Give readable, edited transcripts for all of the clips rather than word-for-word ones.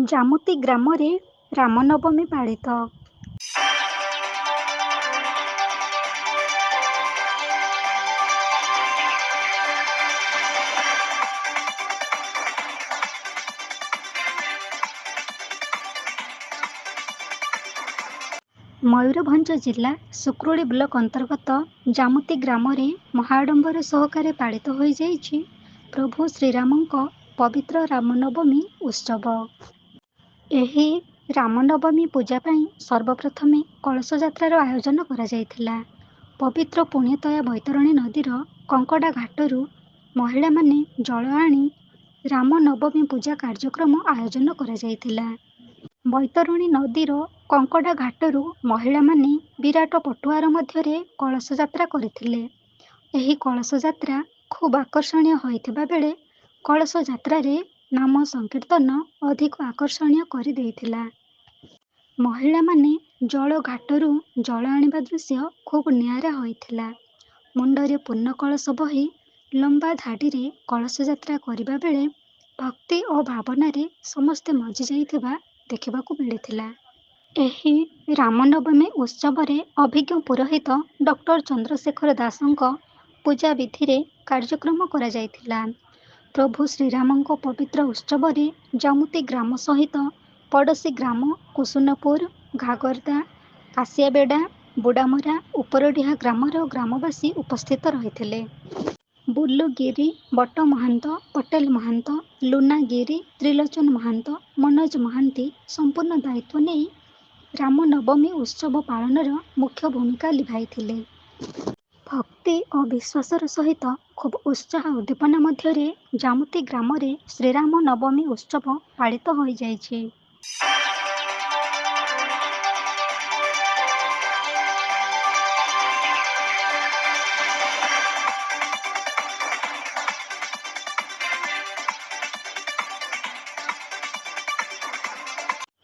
ଜାମୁତି ଗ୍ରାମରେ ରାମନବମୀ ପାଳିତ। ମୟୂରଭଞ୍ଜ ଜିଲ୍ଲା ସୁକ୍ରୁଳି ବ୍ଲକ ଅନ୍ତର୍ଗତ ଜାମୁତି ଗ୍ରାମରେ ମହାଆଡ଼ମ୍ବର ସହକାରେ ପାଳିତ ହୋଇଯାଇଛି ପ୍ରଭୁ ଶ୍ରୀରାମଙ୍କ ପବିତ୍ର ରାମନବମୀ ଉତ୍ସବ। ଏହି ରାମନବମୀ ପୂଜା ପାଇଁ ସର୍ବପ୍ରଥମେ କଳସ ଯାତ୍ରାର ଆୟୋଜନ କରାଯାଇଥିଲା। ପବିତ୍ର ପୁଣ୍ୟତୟା ବୈତରଣୀ ନଦୀର କଙ୍କଡ଼ା ଘାଟରୁ ମହିଳାମାନେ ଜଳ ଆଣି ରାମନବମୀ ପୂଜା କାର୍ଯ୍ୟକ୍ରମ ଆୟୋଜନ କରାଯାଇଥିଲା। ବୈତରଣୀ ନଦୀର କଙ୍କଡ଼ା ଘାଟରୁ ମହିଳାମାନେ ବିରାଟ ପଟୁଆର ମଧ୍ୟରେ କଳସ ଯାତ୍ରା କରିଥିଲେ। ଏହି କଳସ ଯାତ୍ରା ଖୁବ୍ ଆକର୍ଷଣୀୟ ହୋଇଥିବା ବେଳେ କଳସ ଯାତ୍ରାରେ ନାମ ସଂକୀର୍ତ୍ତନ ଅଧିକ ଆକର୍ଷଣୀୟ କରିଦେଇଥିଲା। ମହିଳାମାନେ ଜଳ ଘାଟରୁ ଜଳ ଆଣିବା ଦୃଶ୍ୟ ଖୁବ୍ ନିଆରା ହୋଇଥିଲା। ମୁଣ୍ଡରେ ପୂର୍ଣ୍ଣ କଳସ ବୋହି ଲମ୍ବା ଧାଡ଼ିରେ କଳସ ଯାତ୍ରା କରିବା ବେଳେ ଭକ୍ତି ଓ ଭାବନାରେ ସମସ୍ତେ ମଜି ଯାଇଥିବା ଦେଖିବାକୁ ମିଳିଥିଲା। ଏହି ରାମନବମୀ ଉତ୍ସବରେ ଅଭିଜ୍ଞ ପୁରୋହିତ ଡକ୍ଟର ଚନ୍ଦ୍ରଶେଖର ଦାସଙ୍କ ପୂଜା ବିଧିରେ କାର୍ଯ୍ୟକ୍ରମ କରାଯାଇଥିଲା। ପ୍ରଭୁ ଶ୍ରୀରାମଙ୍କ ପବିତ୍ର ଉତ୍ସବରେ ଜାମୁତି ଗ୍ରାମ ସହିତ ପଡ଼ୋଶୀ ଗ୍ରାମ କୁସୁନପୁର, ଘାଗର୍ଦା, କାଶିଆବେଡ଼ା, ବୁଡ଼ାମରା, ଉପରଡିହା ଗ୍ରାମର ଗ୍ରାମବାସୀ ଉପସ୍ଥିତ ରହିଥିଲେ। ବୁଲୁ ଗିରି, ବଟ ମହାନ୍ତ, ପଟେଲ ମହାନ୍ତ, ଲୁନା ଗିରି, ତ୍ରିଲୋଚନ ମହାନ୍ତ, ମନୋଜ ମହାନ୍ତି ସମ୍ପୂର୍ଣ୍ଣ ଦାୟିତ୍ୱ ନେଇ ରାମନବମୀ ଉତ୍ସବ ପାଳନର ମୁଖ୍ୟ ଭୂମିକା ଲିଭାଇଥିଲେ। ଭକ୍ତି ଓ ବିଶ୍ୱାସର ସହିତ ଖୁବ୍ ଉତ୍ସାହ ଉଦ୍ଦୀପନା ମଧ୍ୟରେ ଜାମୁତି ଗ୍ରାମରେ ଶ୍ରୀରାମ ନବମୀ ଉତ୍ସବ ପାଳିତ ହୋଇଯାଇଛି।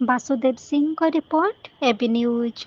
ବାସୁଦେବ ସିଂଙ୍କ ରିପୋର୍ଟ, এবি ନ୍ୟୁଜ୍।